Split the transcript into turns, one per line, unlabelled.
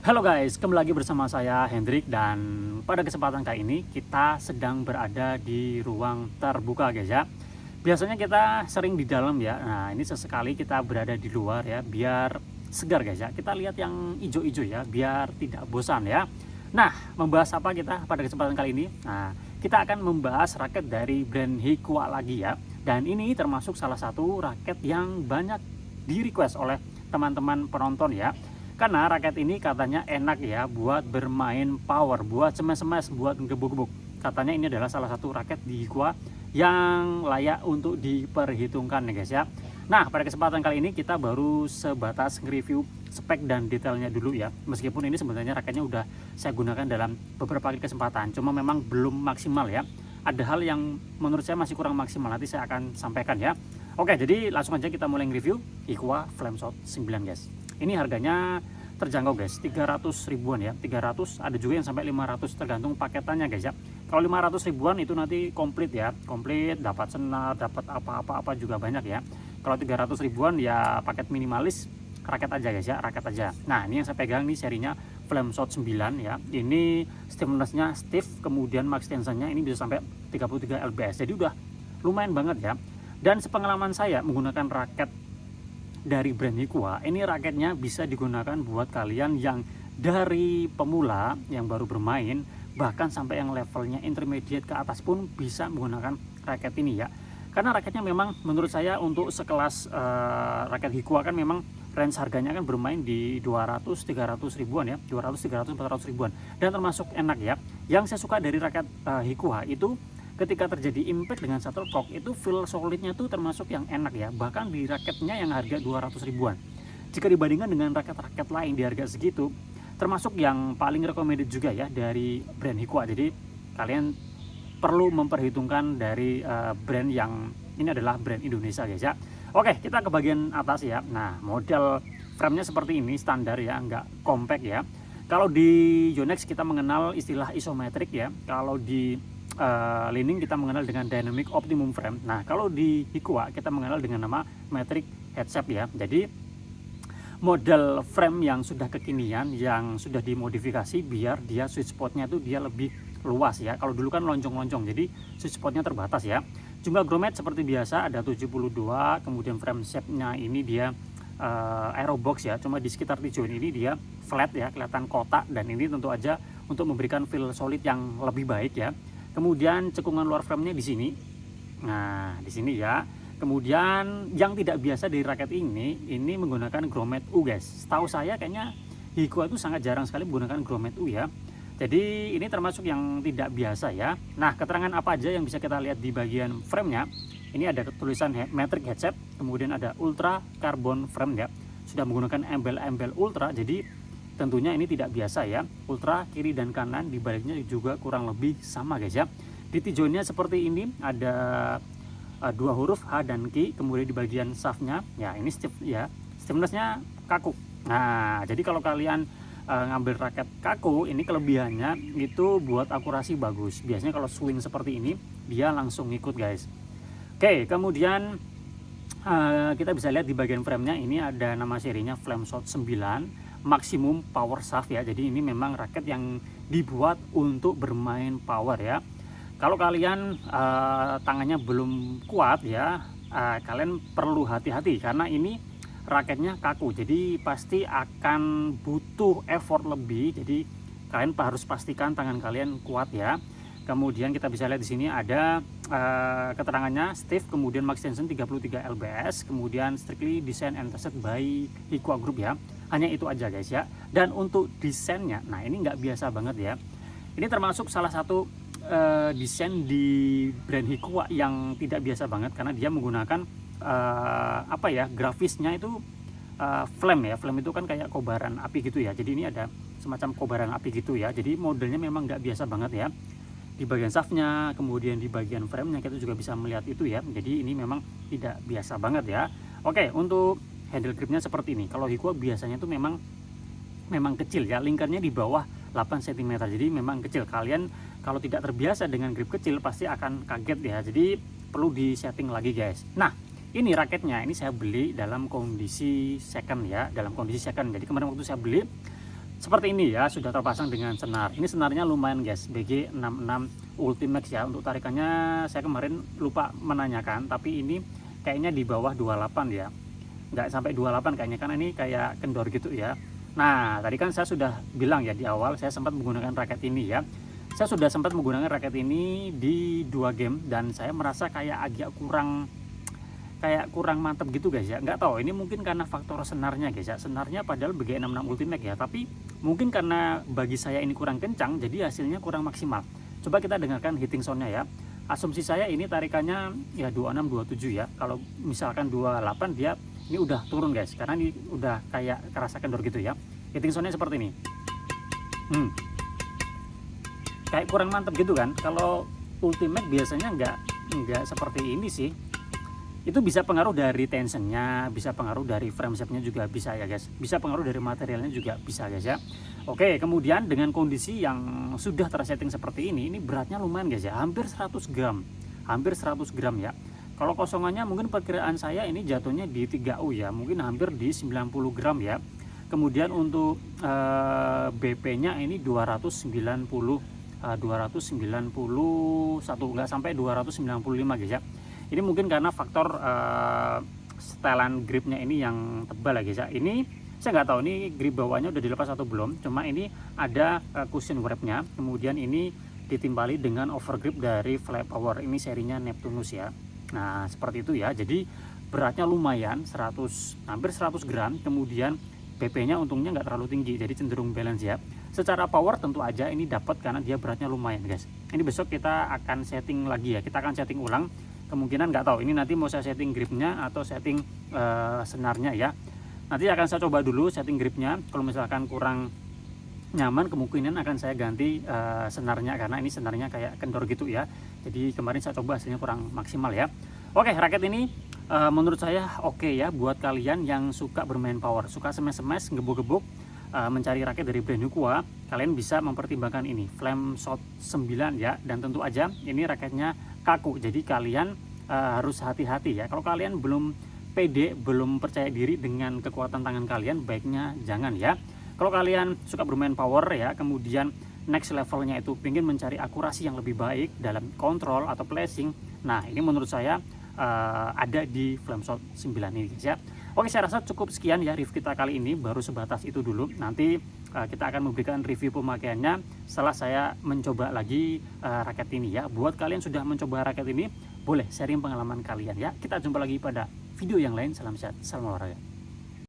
Halo guys, kembali lagi bersama saya Hendrik, dan pada kesempatan kali ini kita sedang berada di ruang terbuka guys ya. Biasanya kita sering di dalam ya. Nah, ini sesekali kita berada di luar ya, biar segar guys ya. Kita lihat yang hijau-hijau ya, biar tidak bosan ya. Nah, membahas apa kita pada kesempatan kali ini? Nah, kita akan membahas raket dari brand Hikwa lagi ya. Dan ini termasuk salah satu raket yang banyak di request oleh teman-teman penonton ya. Karena raket ini katanya enak ya buat bermain power, buat smash-smash, buat gebuk-gebuk. Katanya ini adalah salah satu raket di Hikwa yang layak untuk diperhitungkan ya guys ya. Nah, pada kesempatan kali ini kita baru sebatas nge-review spek dan detailnya dulu ya. Meskipun ini sebenarnya raketnya udah saya gunakan dalam beberapa kali kesempatan, cuma memang belum maksimal ya. Ada hal yang menurut saya masih kurang maksimal, nanti saya akan sampaikan ya. Oke, jadi langsung aja kita mulai nge-review Hikwa Flameshot 9 guys. Ini harganya terjangkau guys, 300 ribuan ya, 300, ada juga yang sampai 500 tergantung paketannya guys ya. Kalau 500 ribuan itu nanti komplit ya, komplit dapat senar, dapat apa-apa juga banyak ya. Kalau 300 ribuan ya paket minimalis, raket aja guys ya, raket aja. Nah, ini yang saya pegang nih serinya Flameshot 9 ya. Ini stiffness-nya stiff, kemudian max tensionnya ini bisa sampai 33 lbs. Jadi udah lumayan banget ya. Dan sepengalaman saya menggunakan raket dari brand Hikwa, ini raketnya bisa digunakan buat kalian yang dari pemula yang baru bermain, bahkan sampai yang levelnya intermediate ke atas pun bisa menggunakan raket ini ya. Karena raketnya memang menurut saya untuk sekelas raket Hikwa kan memang range harganya kan bermain di 200-300 ribuan ya, 200-300-400 ribuan, dan termasuk enak ya. Yang saya suka dari raket Hikwa itu ketika terjadi impact dengan shuttlecock itu feel solidnya tuh termasuk yang enak ya, bahkan di raketnya yang harga 200 ribuan. Jika dibandingkan dengan raket-raket lain di harga segitu, termasuk yang paling recommended juga ya dari brand Hikwa. Jadi kalian perlu memperhitungkan dari brand yang ini adalah brand Indonesia guys ya. Oke, kita ke bagian atas ya. Nah, model framenya seperti ini, standar ya, nggak compact ya. Kalau di Yonex kita mengenal istilah isometrik ya, kalau di Li-Ning kita mengenal dengan dynamic optimum frame. Nah, kalau di Hikwa kita mengenal dengan nama metric head shape ya. Jadi model frame yang sudah kekinian, yang sudah dimodifikasi biar dia sweet spotnya itu dia lebih luas ya. Kalau dulu kan lonjong-lonjong, jadi sweet spotnya terbatas ya. Jumlah grommet seperti biasa ada 72, kemudian frame shape-nya ini dia aerobox ya, cuma di sekitar tujuan ini dia flat ya, kelihatan kotak, dan ini tentu aja untuk memberikan feel solid yang lebih baik ya. Kemudian cekungan luar frame-nya di sini. Nah, di sini ya. Kemudian yang tidak biasa dari raket ini menggunakan grommet U guys. Setahu saya kayaknya Hikwa itu sangat jarang sekali menggunakan grommet U ya. Jadi ini termasuk yang tidak biasa ya. Nah, keterangan apa aja yang bisa kita lihat di bagian frame-nya? Ini ada tulisan metric head shape, kemudian ada ultra carbon frame ya. Sudah menggunakan embel-embel ultra, jadi tentunya ini tidak biasa ya. Ultra kiri dan kanan, di baliknya juga kurang lebih sama guys ya. Di tijonnya seperti ini ada dua huruf H dan Q, kemudian di bagian shaftnya ya ini stiff ya, stiffnessnya kaku. Nah, jadi kalau kalian ngambil raket kaku, ini kelebihannya itu buat akurasi bagus. Biasanya kalau swing seperti ini dia langsung ngikut guys. Oke, kemudian kita bisa lihat di bagian framenya ini ada nama serinya Flameshot 9 Maximum Power Shaft ya. Jadi ini memang raket yang dibuat untuk bermain power ya. Kalau kalian tangannya belum kuat ya, kalian perlu hati-hati karena ini raketnya kaku, jadi pasti akan butuh effort lebih. Jadi kalian harus pastikan tangan kalian kuat ya. Kemudian kita bisa lihat di sini ada keterangannya stiff, kemudian max tension 33 lbs, kemudian strictly designed and tested by Hikwa Group ya. Hanya itu aja guys ya. Dan untuk desainnya, nah ini nggak biasa banget ya. Ini termasuk salah satu desain di brand Hikwa yang tidak biasa banget, karena dia menggunakan apa ya, grafisnya itu flame ya. Flame itu kan kayak kobaran api gitu ya. Jadi ini ada semacam kobaran api gitu ya. Jadi modelnya memang nggak biasa banget ya. Di bagian shaftnya, kemudian di bagian framenya kita juga bisa melihat itu ya. Jadi ini memang tidak biasa banget ya. Oke, untuk handle gripnya seperti ini. Kalau Hikwa biasanya tuh memang kecil ya, lingkarnya di bawah 8 cm. Jadi memang kecil. Kalian kalau tidak terbiasa dengan grip kecil pasti akan kaget ya. Jadi perlu di setting lagi guys. Nah, ini raketnya, ini saya beli dalam kondisi second ya, dalam kondisi second. Jadi kemarin waktu saya beli seperti ini ya, sudah terpasang dengan senar. Ini senarnya lumayan guys, BG66 Ultimax ya. Untuk tarikannya saya kemarin lupa menanyakan, tapi ini kayaknya di bawah 28 ya, nggak sampai 28 kayaknya, kan ini kayak kendor gitu ya. Nah tadi kan saya sudah bilang ya di awal, saya sempat menggunakan raket ini ya. Saya sudah sempat menggunakan raket ini di 2 game dan saya merasa kayak agak kurang mantap gitu guys ya. Nggak tahu ini mungkin karena faktor senarnya guys ya. Senarnya padahal BG66 Ultimax ya, tapi mungkin karena bagi saya ini kurang kencang, jadi hasilnya kurang maksimal. Coba kita dengarkan hitting soundnya ya. Asumsi saya ini tarikannya ya 26-27 ya. Kalau misalkan 28 dia ini udah turun guys, karena ini udah kayak kerasa kendor gitu ya. Hitting soundnya seperti ini. Kayak kurang mantap gitu kan. Kalau Ultimax biasanya nggak seperti ini sih. Itu bisa pengaruh dari tensionnya, bisa pengaruh dari frame shape-nya juga bisa ya guys, bisa pengaruh dari materialnya juga bisa guys ya. Oke, kemudian dengan kondisi yang sudah tersetting seperti ini beratnya lumayan guys ya, hampir 100 gram ya. Kalau kosongannya mungkin perkiraan saya ini jatuhnya di 3U ya, mungkin hampir di 90 gram ya. Kemudian untuk BP-nya ini 291, nggak sampai 295 guys ya. Ini mungkin karena faktor setelan gripnya ini yang tebal ya guys ya. Ini saya nggak tahu ini grip bawahnya udah dilepas atau belum. Cuma ini ada cushion wrapnya. Kemudian ini ditimpali dengan overgrip dari Fly Power. Ini serinya Neptunus ya. Nah seperti itu ya. Jadi beratnya lumayan, hampir 100 gram. Kemudian BP-nya untungnya nggak terlalu tinggi, jadi cenderung balance ya. Secara power tentu aja ini dapat karena dia beratnya lumayan guys. Ini besok kita akan setting lagi ya. Kita akan setting ulang. Kemungkinan nggak tahu ini nanti mau saya setting gripnya atau setting senarnya ya. Nanti akan saya coba dulu setting gripnya. Kalau misalkan kurang nyaman, kemungkinan akan saya ganti senarnya, karena ini senarnya kayak kendor gitu ya. Jadi kemarin saya coba hasilnya kurang maksimal ya. Oke, raket ini menurut saya oke ya buat kalian yang suka bermain power, suka smash gebuk-gebuk, mencari raket dari brand Yuqua. Kalian bisa mempertimbangkan ini Flameshot 9 ya. Dan tentu aja ini raketnya kaku, jadi kalian harus hati-hati ya. Kalau kalian belum pede, belum percaya diri dengan kekuatan tangan kalian, baiknya jangan ya. Kalau kalian suka bermain power ya, kemudian next levelnya itu ingin mencari akurasi yang lebih baik dalam kontrol atau placing, nah ini menurut saya ada di Flameshot 9 ini guys ya. Oke, saya rasa cukup sekian ya review kita kali ini, baru sebatas itu dulu. Nanti kita akan memberikan review pemakaiannya setelah saya mencoba lagi raket ini ya. Buat kalian sudah mencoba raket ini, boleh sharing pengalaman kalian ya. Kita jumpa lagi pada video yang lain. Salam sehat, salam olahraga.